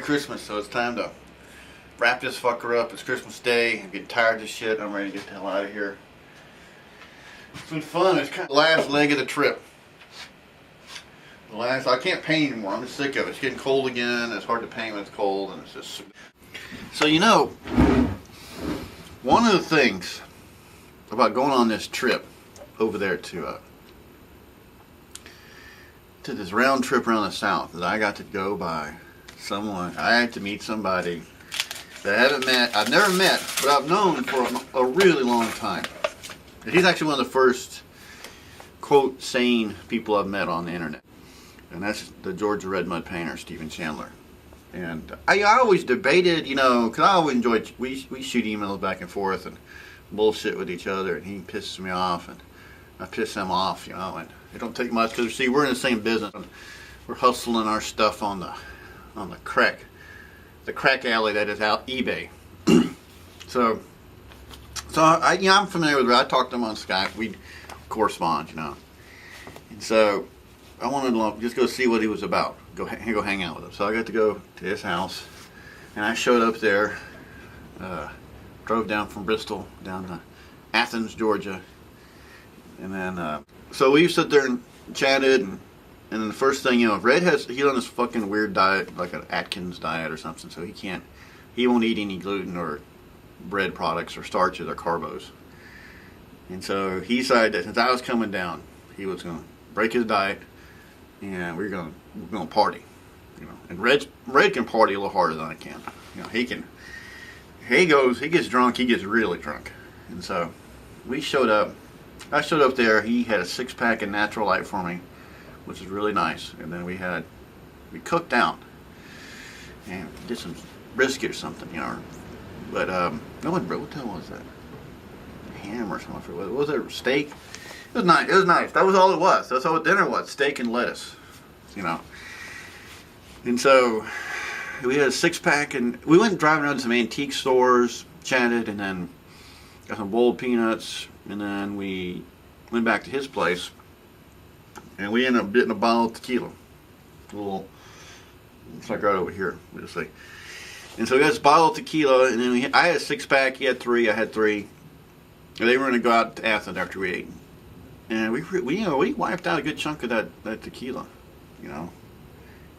Christmas, so it's time to wrap this fucker up. It's Christmas Day. I'm getting tired of this shit. I'm ready to get the hell out of here. It's been fun. It's kind of the last leg of the trip. I can't paint anymore. I'm just sick of it. It's getting cold again. It's hard to paint when it's cold, and it's just. So one of the things about going on this trip over there to this round trip around the South, that I got to go by someone. I had to meet somebody that I've never met, but I've known for a really long time. And he's actually one of the first quote sane people I've met on the internet, and that's the Georgia Red Mud painter, Stephen Chandler. And I always debated, because I always enjoyed, we shoot emails back and forth and bullshit with each other, and he pisses me off and I piss him off, and it don't take much, because see, we're in the same business. We're hustling our stuff on the crack alley that is out eBay. so I'm familiar with it. I talked to him on Skype. We correspond, and so I wanted to just go see what he was about. Go hang out with him. So I got to go to his house, and I showed up there. Drove down from Bristol down to Athens, Georgia, and then so we sat there and chatted, and then the first thing, Red he's on this fucking weird diet, like an Atkins diet or something, so he won't eat any gluten or bread products or starches or carbos. And so he decided that since I was coming down, he was going to break his diet, and we're going to party. And Red can party a little harder than I can. He gets drunk, he gets really drunk. And so I showed up there. He had a 6-pack of Natural Light for me, which is really nice. And then we cooked out and did some brisket or something, But what the hell was that? Ham or something. What was it? Steak? It was nice. That was all it was. That's all dinner was. Steak and lettuce. And so we had a 6-pack, and we went driving around to some antique stores, chatted, and then got some boiled peanuts, and then we went back to his place, and we ended up getting a bottle of tequila. It's like right over here. We just say. And so we got this bottle of tequila, and then I had a 6-pack, he had 3, I had 3. And they were going to go out to Athens after we ate. And we wiped out a good chunk of that tequila,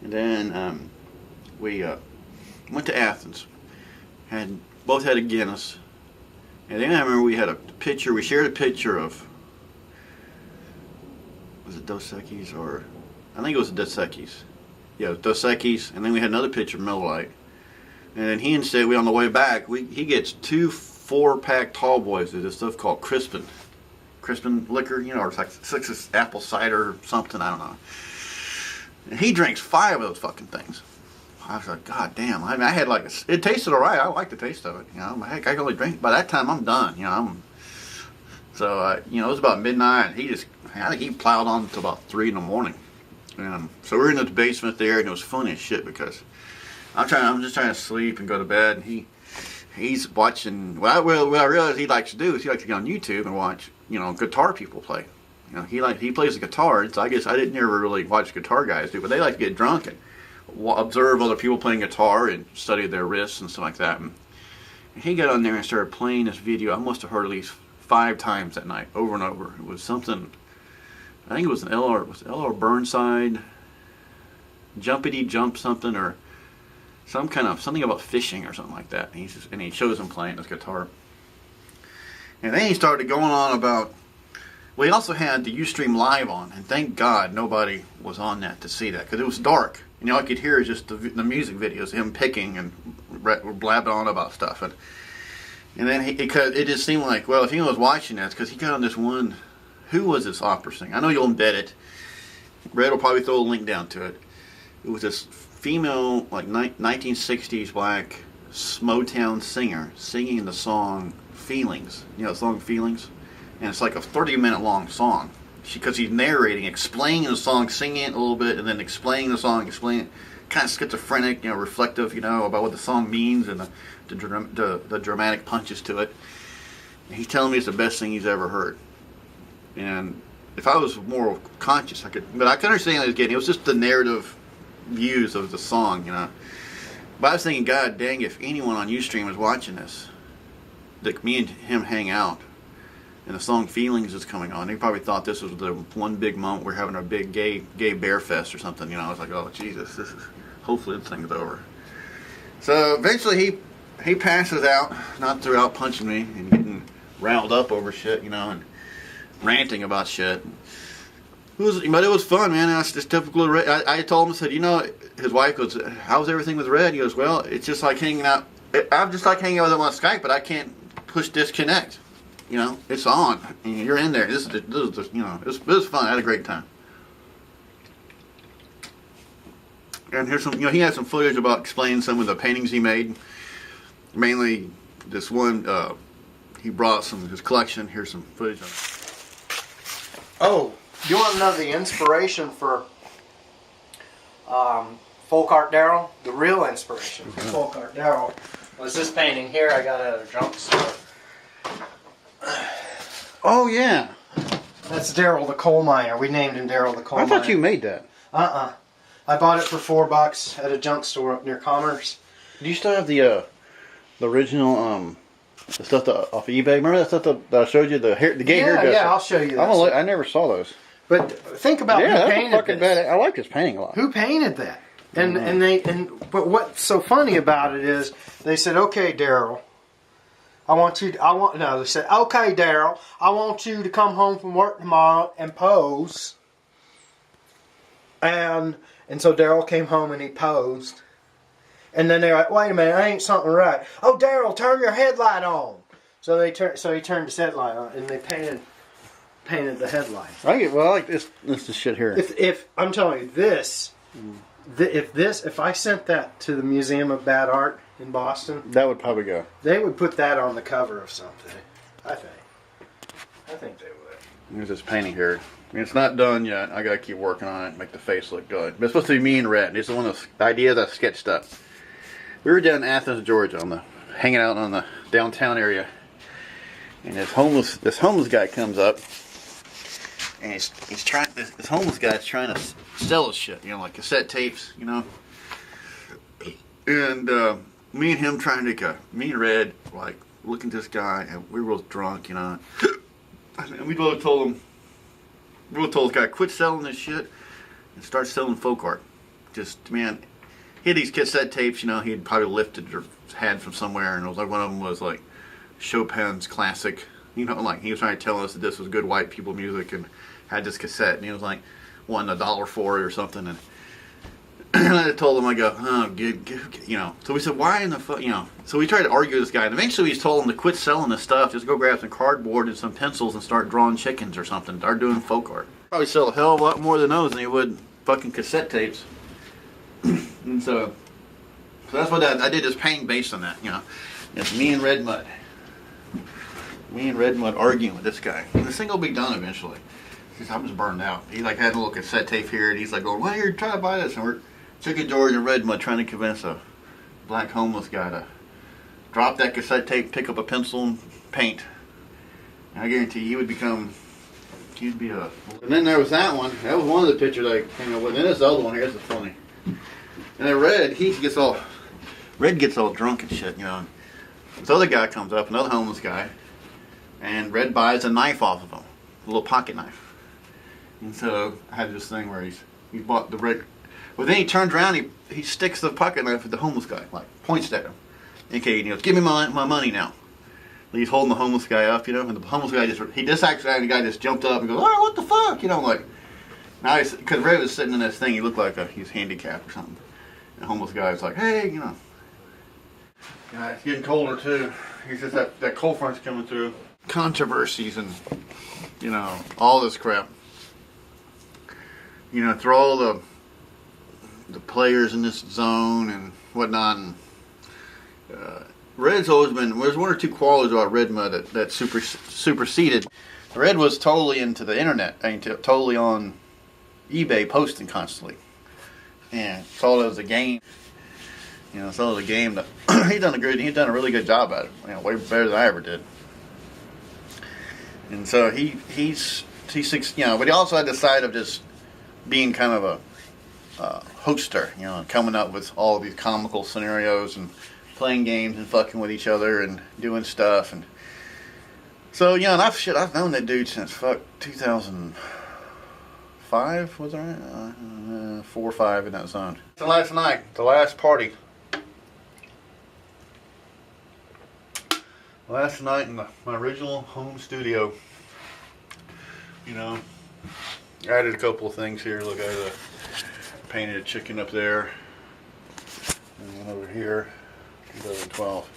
And then we went to Athens. Both had a Guinness. And then I remember we shared a picture of, was it Dos Equis, or I think it was Dos Equis. Yeah, it was Dos Equis, and then we had another picture of Miller Lite. And then he said, on the way back, he gets 2 4-pack tall boys of this stuff called Crispin liquor, or it's like 6 apple cider or something, I don't know. And he drinks 5 of those fucking things. I was like, God damn. I mean, I had it tasted alright. I like the taste of it. Heck, I can only drink. By that time, I'm done. So, it was about midnight. And I think he plowed on until about 3 in the morning. So we're in the basement there, and it was funny as shit because I'm just trying to sleep and go to bed, and he's watching. What I realized he likes to do is he likes to get on YouTube and watch, guitar people play. He plays the guitar, so I guess I didn't ever really watch guitar guys do, but they like to get drunk and observe other people playing guitar and study their wrists and stuff like that. And he got on there and started playing this video. I must have heard at least 5 times that night, over and over. It was something, I think it was L.R. Burnside, Jumpity Jump something, or something about fishing or something like that. And he shows him playing his guitar. And then he started going on about, he also had the Ustream Live on, and thank God nobody was on that to see that, because it was dark. And all I could hear is just the music videos, him picking and blabbing on about stuff. And then it just seemed like, if he was watching that, because he got on this one, who was this opera singer? I know you'll embed it. Red will probably throw a link down to it. It was this female, 1960s black Motown singer singing the song Feelings. The song Feelings? And it's like a 30-minute long song. Because he's narrating, explaining the song, singing it a little bit, and then explaining the song, kind of schizophrenic, reflective, about what the song means and the dramatic punches to it. And he's telling me it's the best thing he's ever heard. And if I was more conscious, but I could understand what he was getting. It was just the narrative views of the song, But I was thinking, God dang, if anyone on Ustream is watching this, that me and him hang out, and the song "Feelings" is coming on, they probably thought this was the one big moment we're having our big gay bear fest or something. You know, I was like, oh Jesus, this is hopefully this thing's over. So eventually he passes out, not throughout punching me and getting riled up over shit, you know, and ranting about shit. But it was fun, man. That's just typical. I told him, I said, you know, his wife goes, how's everything with Red? He goes, well, it's just like hanging out. I'm just like hanging out with him on Skype, but I can't push disconnect. You know, it's on. You're in there. This is you know, it was fun. I had a great time. And here's some, you know, he had some footage about explaining some of the paintings he made. Mainly this one, he brought some of his collection. Here's some footage of it. Oh, you want to know the inspiration for Folk Art Daryl? The real inspiration for Folk Art Daryl was this painting here I got at a junk store. Oh, yeah. That's Daryl the coal miner. We named him Daryl the coal miner. I thought you made that. I bought it for $4 at a junk store up near Commerce. Do you still have the original the stuff off of eBay? Remember that stuff that I showed you, the gay hairdresser? Yeah, I'll show you that. I never saw those. But think about who painted this. Bad. I like this painting a lot. Who painted that? But what's so funny about it is they said, okay, Daryl, they said, okay, Daryl, I want you to come home from work tomorrow and pose. And so Daryl came home and he posed. And then they're like, wait a minute, ain't something right. Oh, Daryl, turn your headlight on. So he turned his headlight on and they painted the headlight. I like this shit here. If I'm telling you this, if I sent that to the Museum of Bad Art in Boston, that would probably go. They would put that on the cover of something. I think they would. There's this painting here. I mean, it's not done yet. I gotta keep working on it, make the face look good. But it's supposed to be me and Red. It's one of the ideas I sketched up. We were down in Athens, Georgia, hanging out on the downtown area, and this homeless guy comes up, and he's trying. This homeless guy's trying to sell his shit, you know, like cassette tapes, you know. And me and him me and Red, like looking at this guy, and we were both drunk, you know. And we both told this guy, quit selling this shit and start selling folk art. Just, man, he had these cassette tapes, you know, he'd probably lifted or had from somewhere, and it was like one of them was like Chopin's classic, you know, like he was trying to tell us that this was good white people music, and had this cassette, and he was like wanting $1 for it or something, and I told him, I go, oh, good, you know. So we said, why in the fuck, you know. So we tried to argue with this guy, and eventually we told him to quit selling this stuff, just go grab some cardboard and some pencils and start drawing chickens or something, start doing folk art. Probably sell a hell of a lot more than those than he would fucking cassette tapes. And so that's what I did, this painting based on that, you know. It's me and Red Mud. Me and Red Mud arguing with this guy. And this thing will be done eventually. I'm just burned out. He like had a little cassette tape here, and he's like going, well, here, try to buy this. And we're Chicken George and Red Mud trying to convince a black homeless guy to drop that cassette tape, pick up a pencil, and paint. And I guarantee he'd be a... And then there was that one. That was one of the pictures I came up with. And this other one here, this is funny. And then Red gets all drunk and shit, you know. This other guy comes up, another homeless guy, and Red buys a knife off of him, a little pocket knife. And so I had this thing where he bought the red. Well, then he turns around, he sticks the pocket knife at the homeless guy, like points at him. Okay, and he goes, give me my money now. And he's holding the homeless guy up, you know, and the homeless guy the guy just jumped up and goes, oh, what the fuck, you know, like, now because Red was sitting in this thing, he looked like he's handicapped or something. And the homeless guy was like, hey, you know. Yeah, it's getting colder too. He's just that cold front's coming through. Controversies and, you know, all this crap. You know, through all the players in this zone and whatnot. And, Red's always been, there's one or two qualities about Red Mud that superseded. Red was totally into the internet, totally on eBay posting constantly. And saw it as a game. You know, saw it as a game that he's done a really good job at it. You know, way better than I ever did. And so he's you know, but he also had the side of just being kind of hoster, you know, coming up with all of these comical scenarios and playing games and fucking with each other and doing stuff. And so, yeah, and I've known that dude since 2005, was that right? 4 or 5 in that zone. So last night, the last party. Last night in my original home studio, you know, I added a couple of things here. Look, I painted a chicken up there, and one over here, 2012.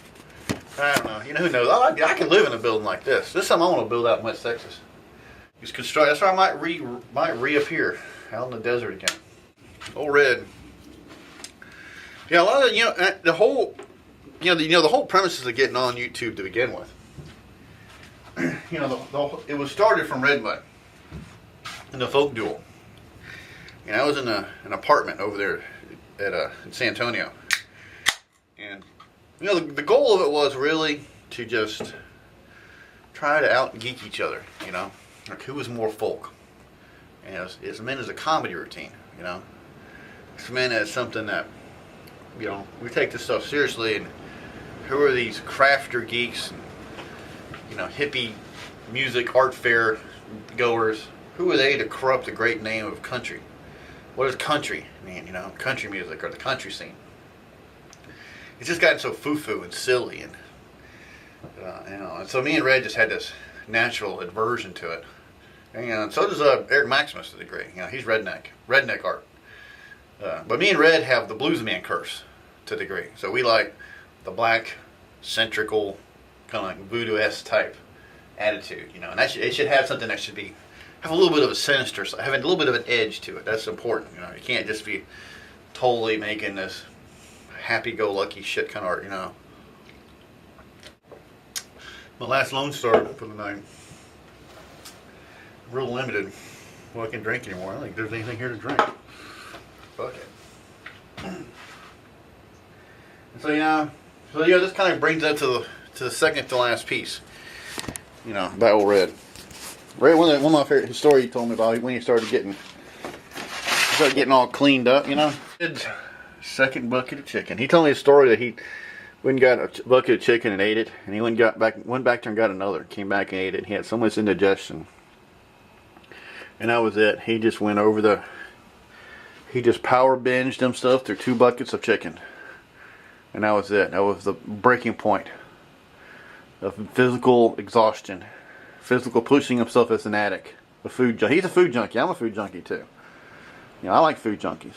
I don't know. You know, who knows? I can live in a building like this. This is something I want to build out in West Texas. It's construct. That's why I might reappear out in the desert again. Old Red. Yeah, a lot of the whole. The whole premises of getting on YouTube to begin with. You know, it was started from Red Mud and the Folk Duel. And I was in an apartment over there in San Antonio. And you know, the goal of it was really to just try to out-geek each other. You know, like who was more folk. And it's meant as a comedy routine. You know, it's meant as something that, you know, we take this stuff seriously. And who are these crafter geeks, and, you know, hippie music art fair goers? Who are they to corrupt the great name of country? What does country mean? You know, country music or the country scene. It's just gotten so foo-foo and silly, and you know. And so me and Red just had this natural aversion to it. And so does Eric Maximus to a degree. You know, he's redneck art. But me and Red have the bluesman curse to a degree. So we like the black, centrical, kind of like voodoo-esque type attitude, you know, and it should have something that should have a little bit of a sinister, having a little bit of an edge to it. That's important, you know. You can't just be totally making this happy-go-lucky shit kind of art, you know. My last Lone Star for the night. Real limited. Well, I can't drink anymore. I don't think there's anything here to drink. Fuck it. So yeah. So this kind of brings us to the second to last piece, you know, about Old Red. Red, one of my favorite story he told me about when he started getting all cleaned up, you know. Second bucket of chicken. He told me a story that he went and got a bucket of chicken and ate it, and he went back there and got another, came back and ate it, and he had so much indigestion. And that was it. He just went over he just power binged himself through 2 buckets of chicken. And that was it. That was the breaking point of physical exhaustion. Physical pushing himself as an addict. A food junkie. He's a food junkie. I'm a food junkie too. You know, I like food junkies.